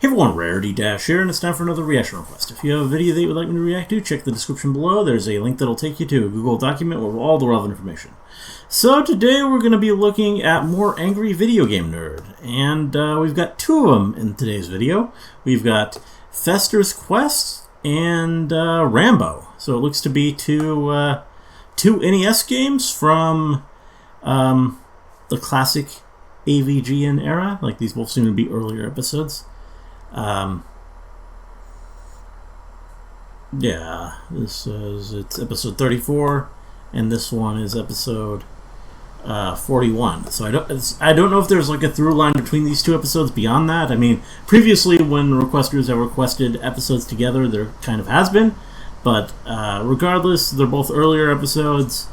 Hey everyone, Rarity Dash here, and it's time for another reaction request. If you have a video that you would like me to react to, check the description below. There's a link that'll take you to a Google document with all the relevant information. So today we're going to be looking at more Angry Video Game Nerd, and we've got two of them in today's video. We've got Fester's Quest and Rambo. So it looks to be two NES games from the classic AVGN era. Like, these both seem to be earlier episodes. Yeah, it's episode 34, and this one is episode 41. So I don't know if there's like a through line between these two episodes beyond that. I mean, previously when requesters have requested episodes together, there kind of has been, but regardless, they're both earlier episodes.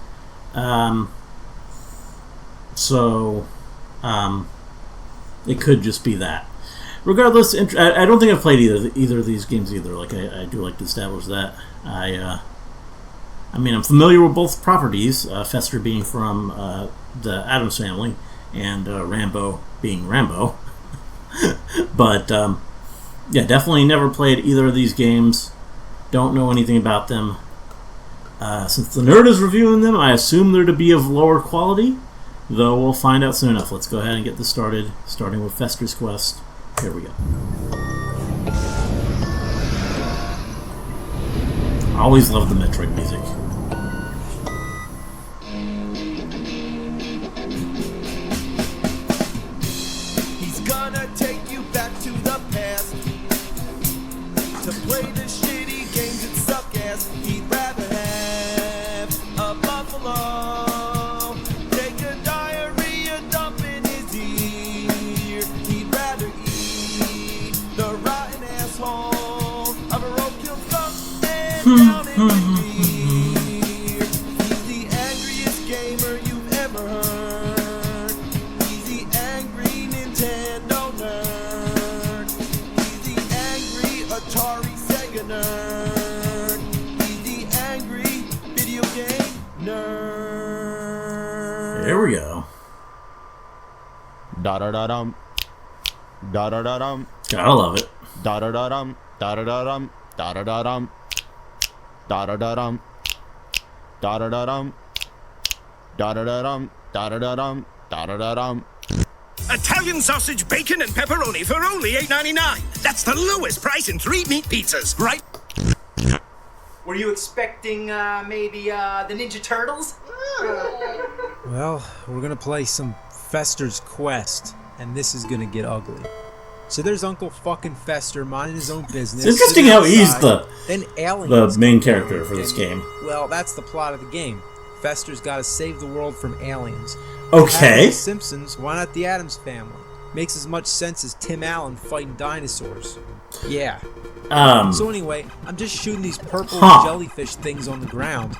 So it could just be that. Regardless, I don't think I've played either of these games either. Like, I do like to establish that. I mean, I'm familiar with both properties, Fester being from the Addams family, and Rambo being Rambo. But, yeah, definitely never played either of these games. Don't know anything about them. Since the nerd is reviewing them, I assume they're to be of lower quality, though we'll find out soon enough. Let's go ahead and get this started, starting with Fester's Quest. Here we go. I always love the Metroid music. He's gonna take you back to the past to play the shitty games that suck ass. He'd rather have a buffalo take a diarrhea dump in his ear. He'd rather eat the rotten asshole of a roadkill skunk and down in the beer. He's the angriest gamer you've ever heard. He's the angry Nintendo nerd. He's the angry Atari Sega nerd. He's the angry video game nerd. There we go. Da da da dum, da da da dum, Gotta love it. da da da dum, da da da dum, da da da dum, da da da dum, da da da dum, da da da dum, da da da dum, da da da dum. Italian sausage, bacon, and pepperoni for only $8.99. That's the lowest price in 3 meat pizzas, right? Were you expecting, maybe, the Ninja Turtles? Well, we're gonna play some Fester's Quest, and this is gonna get ugly. So there's Uncle fucking Fester minding his own business. It's interesting how he's the main character for this game. Well, that's the plot of the game. Fester's gotta save the world from aliens. Okay. The Simpsons, why not the Addams family? Makes as much sense as Tim Allen fighting dinosaurs. Yeah. So anyway, I'm just shooting these purple jellyfish things on the ground.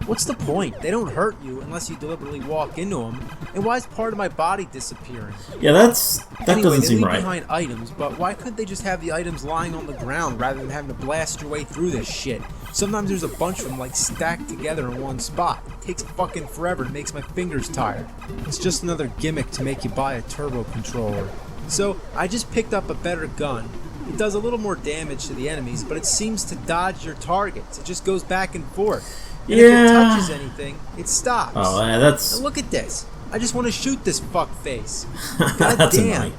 What's the point? They don't hurt you unless you deliberately walk into them. And why is part of my body disappearing? Yeah, that Anyway, doesn't they seem leave right. behind items, but why couldn't they just have the items lying on the ground rather than having to blast your way through this shit? Sometimes there's a bunch of them like stacked together in one spot. It takes fucking forever and makes my fingers tired. It's just another gimmick to make you buy a turbo controller. So I just picked up a better gun. It does a little more damage to the enemies, but it seems to dodge your targets. It just goes back and forth. And if it touches anything, it stops. Oh, that's... Now look at this. I just want to shoot this fuck face. That's God damn. annoying.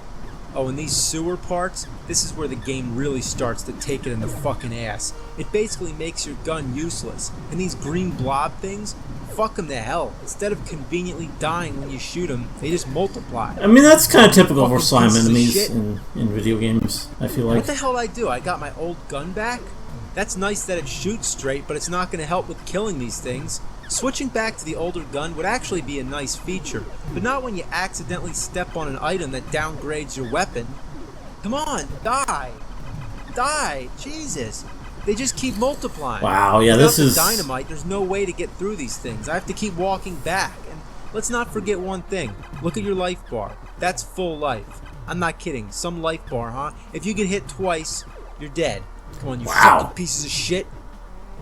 Oh, and these sewer parts, this is where the game really starts to take it in the fucking ass. It basically makes your gun useless. And these green blob things, fuck them to hell. Instead of conveniently dying when you shoot them, they just multiply. I mean, that's kind of typical for slime pieces of enemies shit. in video games, I feel like. What the hell did I do? I got my old gun back? That's nice that it shoots straight, but it's not going to help with killing these things. Switching back to the older gun would actually be a nice feature, but not when you accidentally step on an item that downgrades your weapon. Come on, die! Die! Jesus! They just keep multiplying. Wow, yeah, Without this is... dynamite, there's no way to get through these things. I have to keep walking back. And let's not forget one thing. Look at your life bar. That's full life. I'm not kidding. Some life bar, huh? If you get hit twice, you're dead. Come on, you fucking pieces of shit.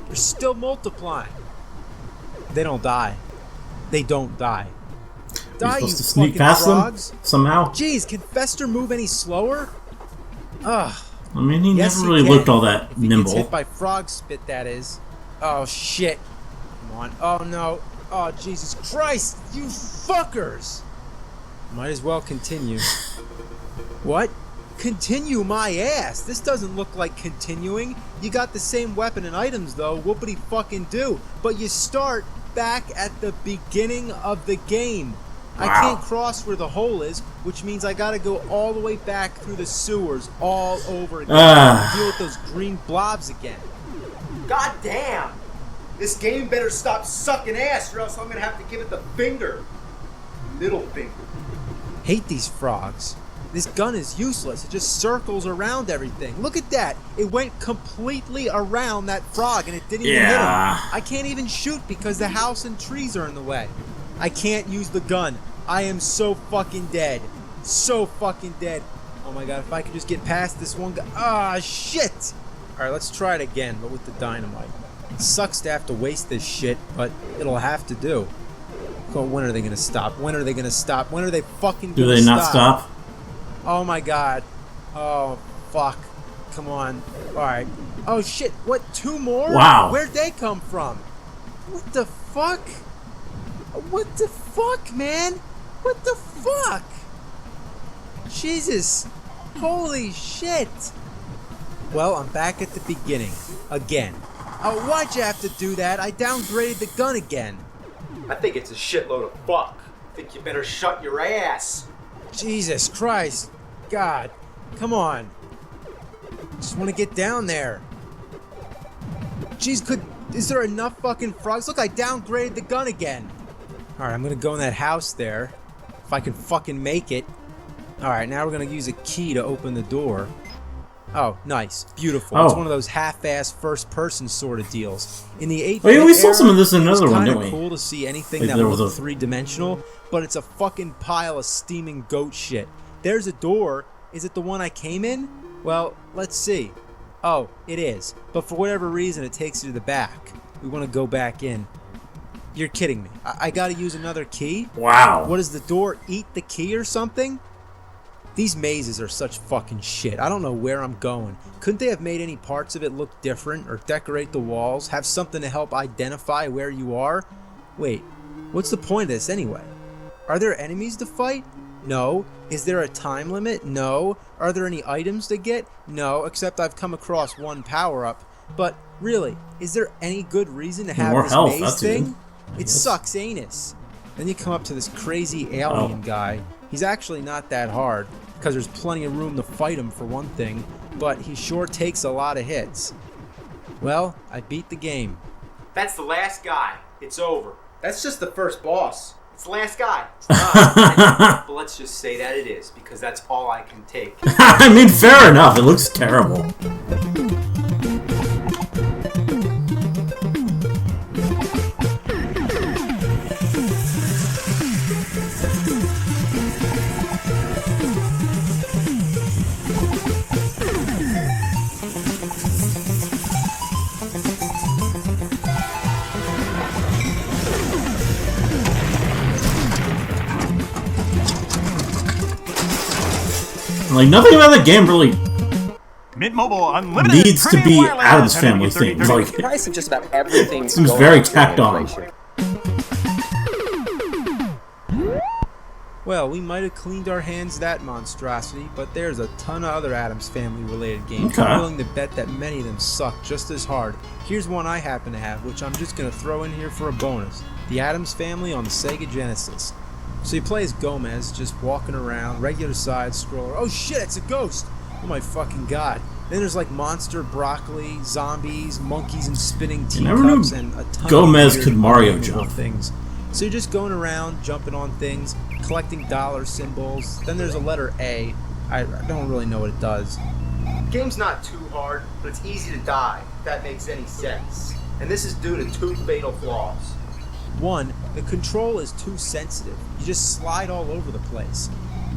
They're still multiplying. They don't die. They don't die. Die, you supposed to sneak fucking past frogs. them somehow? Jeez, can Fester move any slower? Ugh. I mean, he Yes, never he really can. looked all that If he nimble. gets hit by frog spit, that is. Oh, shit. Come on. Oh, no. Oh, Jesus Christ. You fuckers. Might as well continue. What? Continue my ass. This doesn't look like continuing. You got the same weapon and items, though. Whoopity fucking do. But you start back at the beginning of the game. I can't cross where the hole is, which means I gotta go all the way back through the sewers all over again. Deal with those green blobs again. God damn! This game better stop sucking ass or else I'm gonna have to give it the finger. Middle finger. Hate these frogs. This gun is useless. It just circles around everything. Look at that. It went completely around that frog and it didn't even hit him. I can't even shoot because the house and trees are in the way. I can't use the gun. I am so fucking dead. So fucking dead. Oh my god, if I could just get past this one guy. Ah, shit! Alright, let's try it again, but with the dynamite. It sucks to have to waste this shit, but it'll have to do. Oh, when are they gonna stop? When are they gonna stop? When are they fucking gonna stop? Do they not stop? Oh my god. Oh, fuck. Come on. Alright. Oh shit, what, 2 more? Wow. Where'd they come from? What the fuck? What the fuck, man? What the fuck? Jesus. Holy shit. Well, I'm back at the beginning. Again. Oh, why'd you have to do that? I downgraded the gun again. I think it's a shitload of fuck. I think you better shut your ass. Jesus Christ. God. Come on. Just want to get down there. Jeez, is there enough fucking frogs? Look, I downgraded the gun again. Alright, I'm gonna go in that house there. If I can fucking make it. Alright, now we're gonna use a key to open the door. Oh, nice. Beautiful. It's one of those half-ass first-person sort of deals. In the 8-bit we saw some of this in era, another one, it's didn't kind we? of cool to see anything Like, that there was looked a- three-dimensional, but it's a fucking pile of steaming goat shit. There's a door. Is it the one I came in? Well, let's see. Oh, it is. But for whatever reason, it takes you to the back. We want to go back in. You're kidding me. I gotta use another key? Wow. What, does the door eat the key or something? These mazes are such fucking shit. I don't know where I'm going. Couldn't they have made any parts of it look different or decorate the walls? Have something to help identify where you are? Wait, what's the point of this anyway? Are there enemies to fight? No. Is there a time limit? No. Are there any items to get? No, except I've come across one power-up. But really, is there any good reason to have More this health, maze that's thing? good. It sucks anus. Then you come up to this crazy alien guy. He's actually not that hard, because there's plenty of room to fight him for one thing, but he sure takes a lot of hits. Well, I beat the game. That's the last guy. It's over. That's just the first boss. It's the last guy. It's not. But let's just say that it is, because that's all I can take. I mean, fair enough. It looks terrible. Like, nothing about the game really Mint Mobile Unlimited needs to Premium be Wireless Addams has Family an 30 themes. Like, The price of just about everything seems going very up during tacked on. inflation. Well, we might have cleaned our hands of that monstrosity, but there's a ton of other Addams Family related games. Okay. I'm willing to bet that many of them suck just as hard. Here's one I happen to have, which I'm just going to throw in here for a bonus. The Addams Family on the Sega Genesis. So you play as Gomez, just walking around, regular side scroller. Oh shit, it's a ghost! Oh my fucking god. Then there's like monster, broccoli, zombies, monkeys and spinning never knew teacups, and a ton Gomez of weird, could Mario unbelievable jump. things. So you're just going around, jumping on things, collecting dollar symbols. Then there's a letter A. I don't really know what it does. Game's not too hard, but it's easy to die, if that makes any sense. And this is due to 2 fatal flaws. One, the control is too sensitive. You just slide all over the place.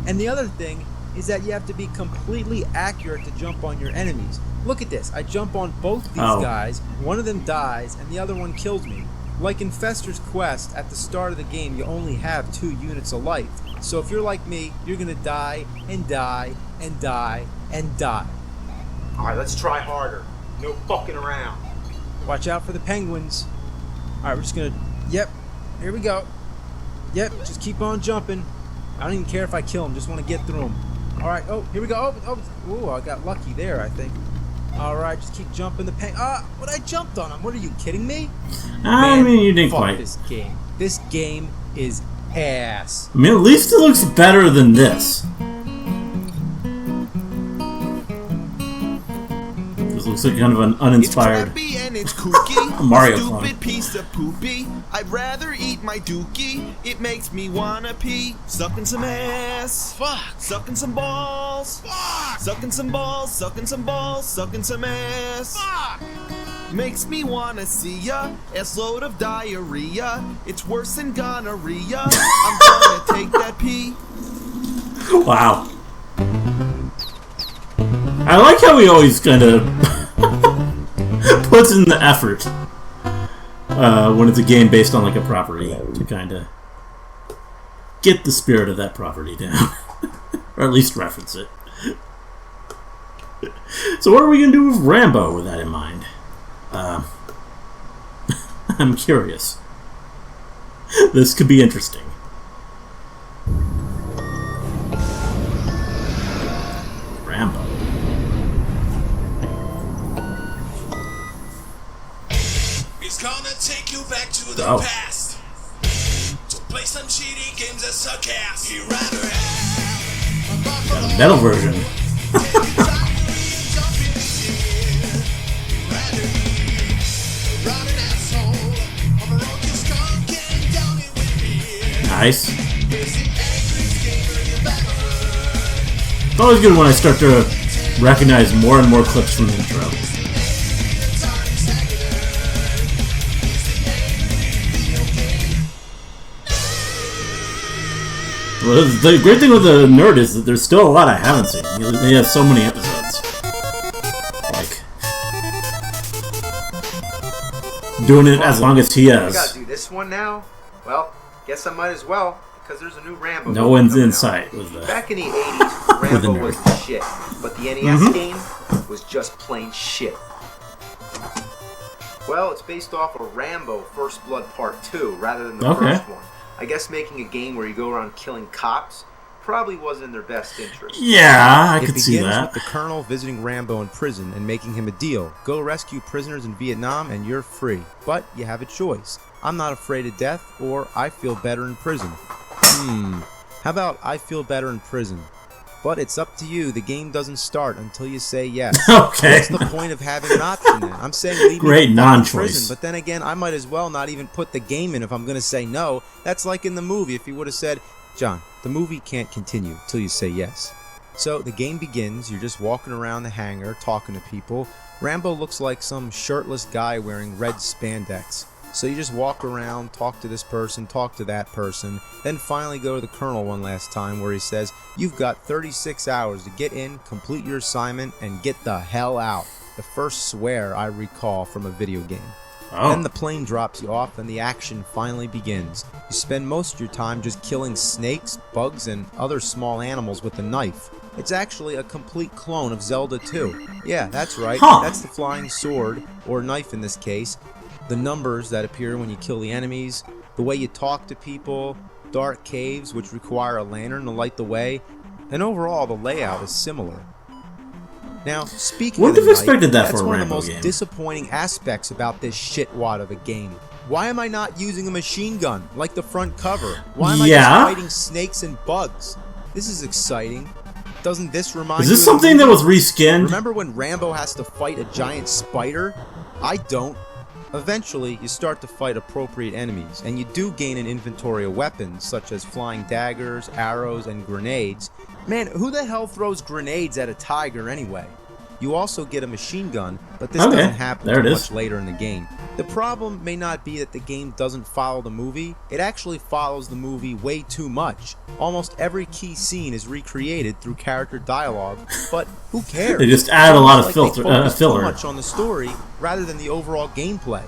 And the other thing is that you have to be completely accurate to jump on your enemies. Look at this. I jump on both these guys, one of them dies, and the other one kills me. Like in Fester's Quest, at the start of the game, you only have 2 units of life. So if you're like me, you're gonna die, and die, and die, and die. Alright, let's try harder. No fucking around. Watch out for the penguins. Alright, we're just gonna... Yep, here we go. Yep, just keep on jumping. I don't even care if I kill him, just want to get through him. Alright, oh, here we go. Oh, I got lucky there, I think. Alright, just keep jumping the what, I jumped on him. What, are you kidding me? I mean, you didn't fuck quite. This game. This game is ass. I mean, at least it looks better than this. This looks like kind of an uninspired It's crappy and it's kooky. Mario Stupid clone. piece of poopy. I'd rather eat my dookie. It makes me wanna pee. Sucking some ass. Fuck. Sucking some balls. Fuck. Sucking some balls. Sucking some balls. Sucking some ass. Fuck. Makes me wanna see ya. Ass load of diarrhea. It's worse than gonorrhea. I'm gonna take that pee. Wow. I like how he always kind of puts in the effort when it's a game based on like a property to kind of get the spirit of that property down, or at least reference it. So what are we gonna do with Rambo with that in mind? I'm curious. This could be interesting. Rambo. He's gonna take you back to the Oh. past to play some cheaty games that suck ass. He'd rather have a buffalo Metal version. Nice. It's always good when I start to recognize more and more clips from the intro. Well, the great thing with the nerd is that there's still a lot I haven't seen. He has so many episodes. Like, doing it as long as he I has. gotta do this one now? Well, guess I might as well, because there's a new Rambo. No movie one's coming in out. sight with the. Back in the 80s, With the Rambo nerd. was the shit, but the NES game was just plain shit. Well, it's based off of Rambo First Blood Part 2 rather than the Okay. first one. I guess making a game where you go around killing cops probably wasn't in their best interest. Yeah, I It could see begins that. with the colonel visiting Rambo in prison and making him a deal. Go rescue prisoners in Vietnam and you're free. But you have a choice. I'm not afraid of death, or I feel better in prison. How about I feel better in prison? But it's up to you. The game doesn't start until you say yes. Okay. What's the point of having an option then? I'm saying leave me Great the fuck in non-choice. prison, but then again, I might as well not even put the game in if I'm going to say no. That's like in the movie if you would have said, John, the movie can't continue till you say yes. So the game begins, you're just walking around the hangar talking to people. Rambo looks like some shirtless guy wearing red spandex. So you just walk around, talk to this person, talk to that person, then finally go to the colonel one last time where he says, you've got 36 hours to get in, complete your assignment, and get the hell out. The first swear I recall from a video game. Oh. Then the plane drops you off and the action finally begins. You spend most of your time just killing snakes, bugs, and other small animals with a knife. It's actually a complete clone of Zelda 2. Yeah, that's right. Huh. That's the flying sword, or knife in this case. The numbers that appear when you kill the enemies, the way you talk to people, dark caves which require a lantern to light the way, and overall the layout is similar. Now, speaking Wouldn't of the have expected that that's for a one of Rambo the most game. disappointing aspects about this shitwad of a game. Why am I not using a machine gun like the front cover? Why am I Yeah. just fighting snakes and bugs? This is exciting. Doesn't this remind Is you this of the something that movie? was reskinned? Remember when Rambo has to fight a giant spider? I don't. Eventually, you start to fight appropriate enemies, and you do gain an inventory of weapons, such as flying daggers, arrows, and grenades. Man, who the hell throws grenades at a tiger anyway? You also get a machine gun, but this Okay, doesn't happen there until it much is. later in the game. The problem may not be that the game doesn't follow the movie, it actually follows the movie way too much. Almost every key scene is recreated through character dialogue, but who cares? They just add a lot of It's almost filter- like they focus filler. too much on the story rather than the overall gameplay.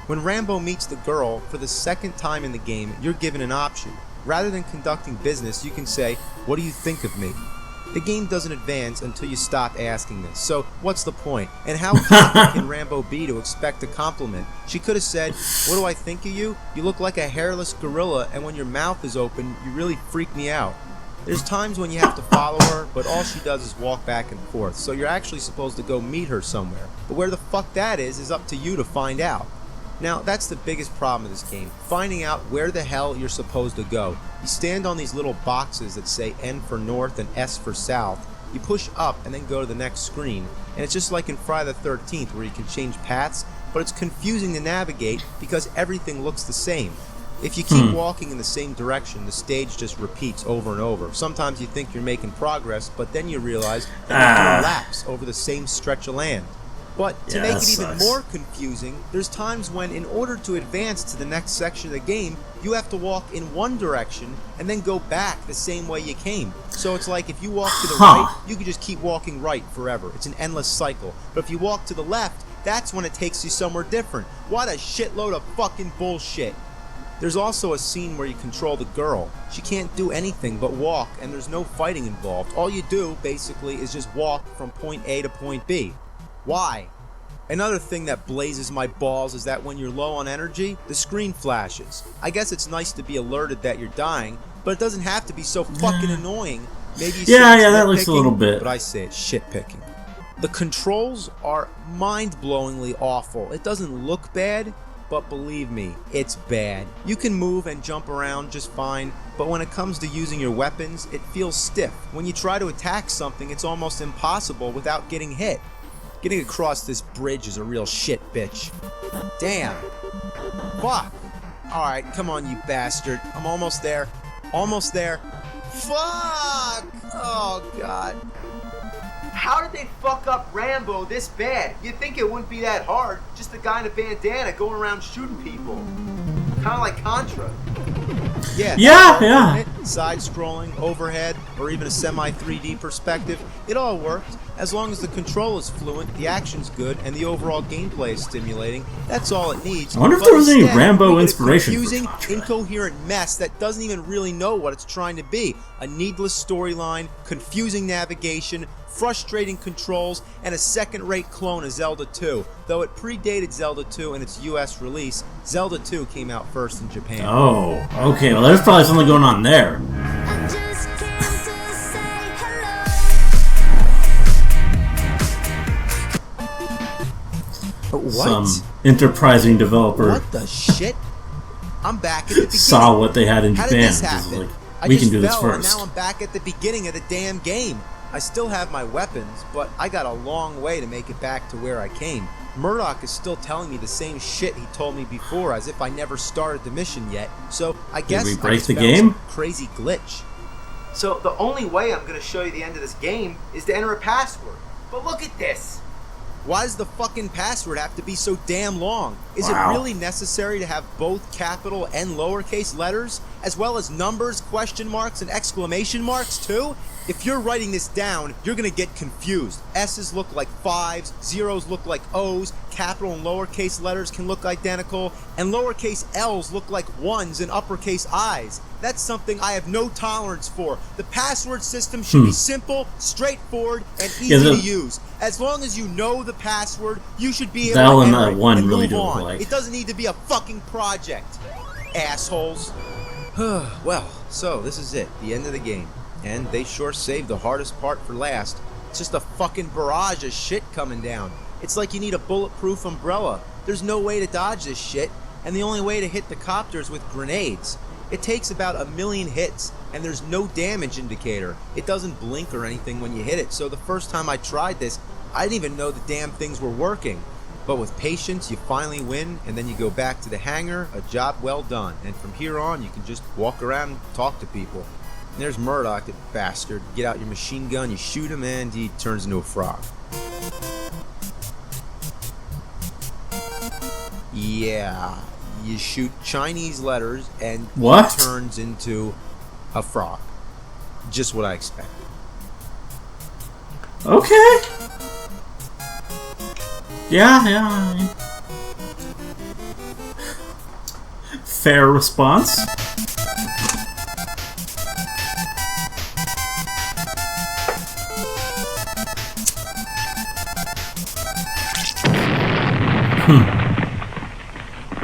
When Rambo meets the girl for the second time in the game, you're given an option. Rather than conducting business, you can say, "What do you think of me?" The game doesn't advance until you stop asking this. So, what's the point? And how cocky can Rambo be to expect a compliment? She could have said, "What do I think of you? You look like a hairless gorilla, and when your mouth is open, you really freak me out." There's times when you have to follow her, but all she does is walk back and forth, so you're actually supposed to go meet her somewhere. But where the fuck that is up to you to find out. Now, that's the biggest problem of this game, finding out where the hell you're supposed to go. You stand on these little boxes that say N for North and S for South. You push up and then go to the next screen, and it's just like in Friday the 13th where you can change paths, but it's confusing to navigate because everything looks the same. If you keep walking in the same direction, the stage just repeats over and over. Sometimes you think you're making progress, but then you realize that you're doing laps over the same stretch of land. But to make it even more confusing, there's times when in order to advance to the next section of the game, you have to walk in one direction and then go back the same way you came. So it's like if you walk to the right, you can just keep walking right forever. It's an endless cycle. But if you walk to the left, that's when it takes you somewhere different. What a shitload of fucking bullshit. There's also a scene where you control the girl. She can't do anything but walk, and there's no fighting involved. All you do, basically, is just walk from point A to point B. Why? Another thing that blazes my balls is that when you're low on energy, the screen flashes. I guess it's nice to be alerted that you're dying, but it doesn't have to be so fucking annoying. Maybe you say it's that looks a little bit. But I say it's shit-picking. The controls are mind-blowingly awful. It doesn't look bad, but believe me, it's bad. You can move and jump around just fine, but when it comes to using your weapons, it feels stiff. When you try to attack something, it's almost impossible without getting hit. Getting across this bridge is a real shit, bitch. Damn. Fuck. Alright, come on, you bastard. I'm almost there. Almost there. Fuck! Oh, God. How did they fuck up Rambo this bad? You'd think it wouldn't be that hard. Just a guy in a bandana going around shooting people. Kind of like Contra. Yeah. Side-scrolling, overhead, or even a semi-3D perspective, it all worked. As long as the control is fluent, the action's good, and the overall gameplay is stimulating, that's all it needs. I wonder if there was any Rambo inspiration for confusing, Contra. incoherent mess that doesn't even really know what it's trying to be. A needless storyline, confusing navigation, frustrating controls, and a second-rate clone of Zelda 2. Though it predated Zelda 2 in its US release, Zelda 2 came out first in Japan. Oh, okay. Well, there's probably something going on there. What? Some enterprising developer What the shit? I'm back at the beginning. saw what they had in How Japan. did this happen? Like, we can do this fell, first. And now I'm back at the beginning of the damn game. I still have my weapons, but I got a long way to make it back to where I came. Murdoch is still telling me the same shit he told me before, as if I never started the mission yet. So I guess we I break just the found game? some crazy glitch. So the only way I'm going to show you the end of this game is to enter a password. But look at this. Why does the fucking password have to be so damn long? Is Wow. it really necessary to have both capital and lowercase letters, as well as numbers, question marks, and exclamation marks too? If you're writing this down, you're gonna get confused. S's look like 5s, zeros look like O's, capital and lowercase letters can look identical, and lowercase L's look like 1s and uppercase I's. That's something I have no tolerance for. The password system should be simple, straightforward, and easy to use. As long as you know the password, you should be able to enter it and really move do on. like. It doesn't need to be a fucking project. Assholes. Well, so this is it, the end of the game. And they sure saved the hardest part for last. It's just a fucking barrage of shit coming down. It's like you need a bulletproof umbrella. There's no way to dodge this shit, and the only way to hit the copters with grenades. It takes about 1,000,000 hits, and there's no damage indicator. It doesn't blink or anything when you hit it, so the first time I tried this, I didn't even know the damn things were working. But with patience, you finally win, and then you go back to the hangar, a job well done. And from here on, you can just walk around and talk to people. And there's Murdoch, that bastard. Get out your machine gun, you shoot him, and he turns into a frog. Yeah, you shoot Chinese letters, and What? he turns into a frog. Just what I expected. Okay. Yeah. Fair response.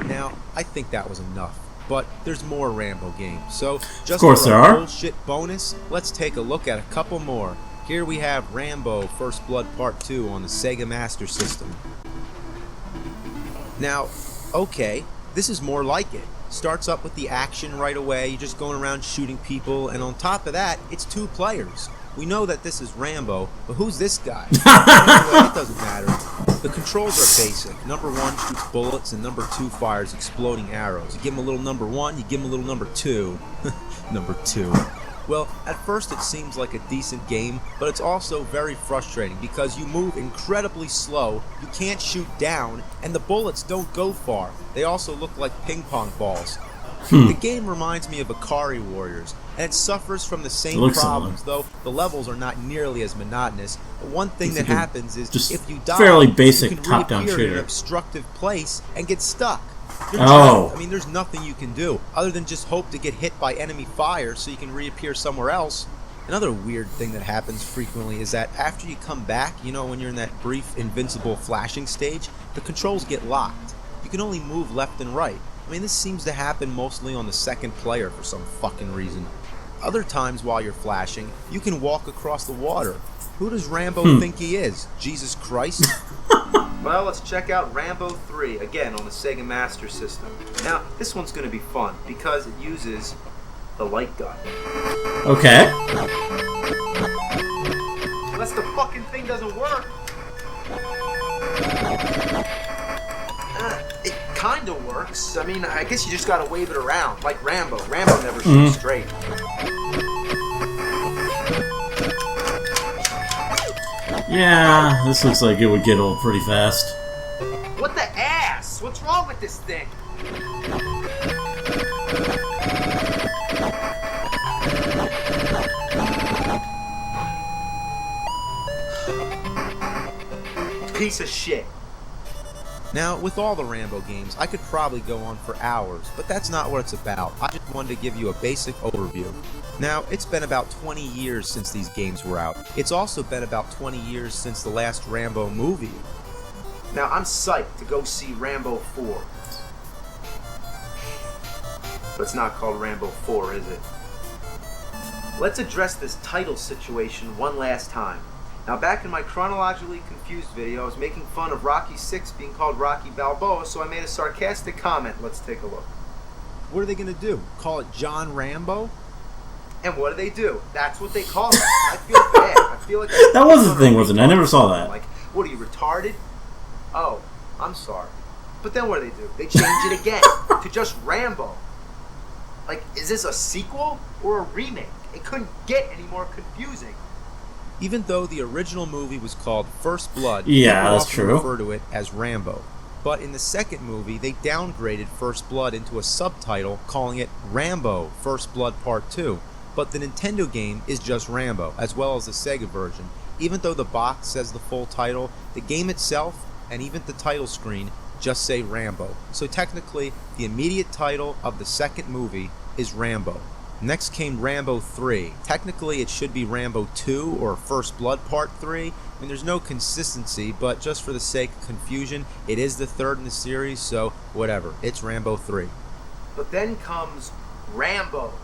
Now, I think that was enough, but there's more Rambo games. So, just course for there a are. bullshit bonus, let's take a look at a couple more. Here we have Rambo First Blood Part 2 on the Sega Master System. Now, okay, this is more like it. Starts up with the action right away, you're just going around shooting people, and on top of that, it's 2 players. We know that this is Rambo, but who's this guy? Anyway, it doesn't matter. The controls are basic. Number 1 shoots bullets, and number 2 fires exploding arrows. You give him a little number 1, you give him a little number 2. Number 2. Well, at first it seems like a decent game, but it's also very frustrating because you move incredibly slow, you can't shoot down, and the bullets don't go far. They also look like ping pong balls. The game reminds me of Ikari Warriors, and it suffers from the same problems, though the levels are not nearly as monotonous. But one thing that happens is if you die, fairly basic you can top-down reappear in shooter. an obstructive place and get stuck. You're Oh. trapped. I mean, there's nothing you can do other than just hope to get hit by enemy fire so you can reappear somewhere else. Another weird thing that happens frequently is that after you come back, you know, when you're in that brief invincible flashing stage, the controls get locked. You can only move left and right. I mean, this seems to happen mostly on the second player for some fucking reason. Other times while you're flashing, you can walk across the water. Who does Rambo think he is? Jesus Christ? Well, let's check out Rambo 3, again on the Sega Master System. Now, this one's going to be fun because it uses the light gun. Okay. Unless the fucking thing doesn't work. It kinda works. I mean, I guess you just gotta wave it around, like Rambo. Rambo never shoots straight. Yeah, this looks like it would get old pretty fast. What the ass? What's wrong with this thing? Piece of shit. Now, with all the Rambo games, I could probably go on for hours, but that's not what it's about. I just wanted to give you a basic overview. Now, it's been about 20 years since these games were out. It's also been about 20 years since the last Rambo movie. Now, I'm psyched to go see Rambo 4. But it's not called Rambo 4, is it? Let's address this title situation one last time. Now, back in my chronologically confused video, I was making fun of Rocky 6 being called Rocky Balboa, so I made a sarcastic comment. Let's take a look. What are they going to do? Call it John Rambo? And what do? That's what they call it. I feel bad. I feel like That was the thing, wasn't it? I never saw that. Like, what are you, retarded? Oh, I'm sorry. But then what do? They change it again to just Rambo. Like, is this a sequel or a remake? It couldn't get any more confusing. Even though the original movie was called First Blood, Yeah, people that's often true. refer to it as Rambo. But in the second movie, they downgraded First Blood into a subtitle, calling it Rambo First Blood Part 2. But the Nintendo game is just Rambo, as well as the Sega version. Even though the box says the full title, the game itself, and even the title screen, just say Rambo. So technically, the immediate title of the second movie is Rambo. Next came Rambo 3. Technically, it should be Rambo 2 or First Blood Part 3. I mean, there's no consistency, but just for the sake of confusion, it is the third in the series, so whatever. It's Rambo 3. But then comes Rambo.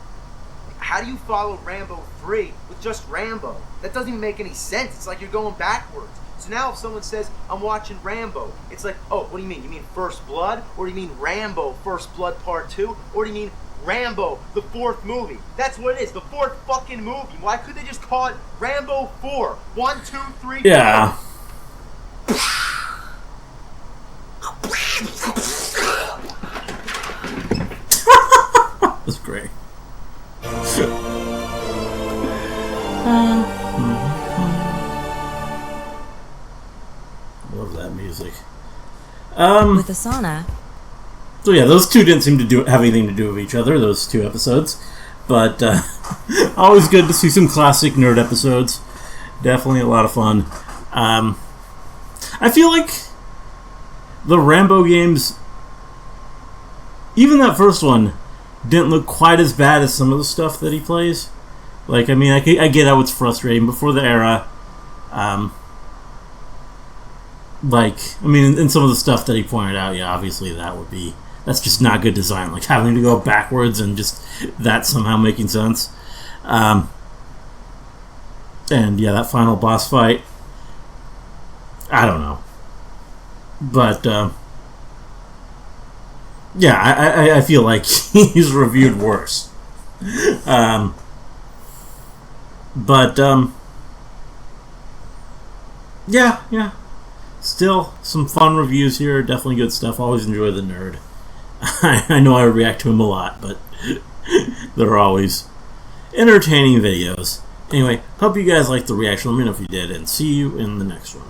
How do you follow Rambo 3 with just Rambo? That doesn't even make any sense. It's like you're going backwards. So now if someone says, I'm watching Rambo, it's like, oh, what do you mean? You mean First Blood? Or do you mean Rambo First Blood Part 2? Or do you mean Rambo, the fourth movie? That's what it is, the fourth fucking movie. Why could they just call it Rambo 4? 1, 2, 3, 4. Yeah. That's great. Love that music. With Asana, So yeah, those two didn't seem to have anything to do with each other, those two episodes. But always good to see some classic nerd episodes. Definitely a lot of fun. I feel like the Rambo games, even that first one, didn't look quite as bad as some of the stuff that he plays. Like, I mean, I get how it's frustrating. Before the era, like, I mean, in some of the stuff that he pointed out, yeah, obviously that's just not good design. Like having to go backwards and just that somehow making sense. And yeah, that final boss fight, I don't know. But, yeah, I feel like he's reviewed worse. Yeah. Still, some fun reviews here. Definitely good stuff. Always enjoy the nerd. I know I react to him a lot, but they're always entertaining videos. Anyway, hope you guys liked the reaction. Let me know if you did, and see you in the next one.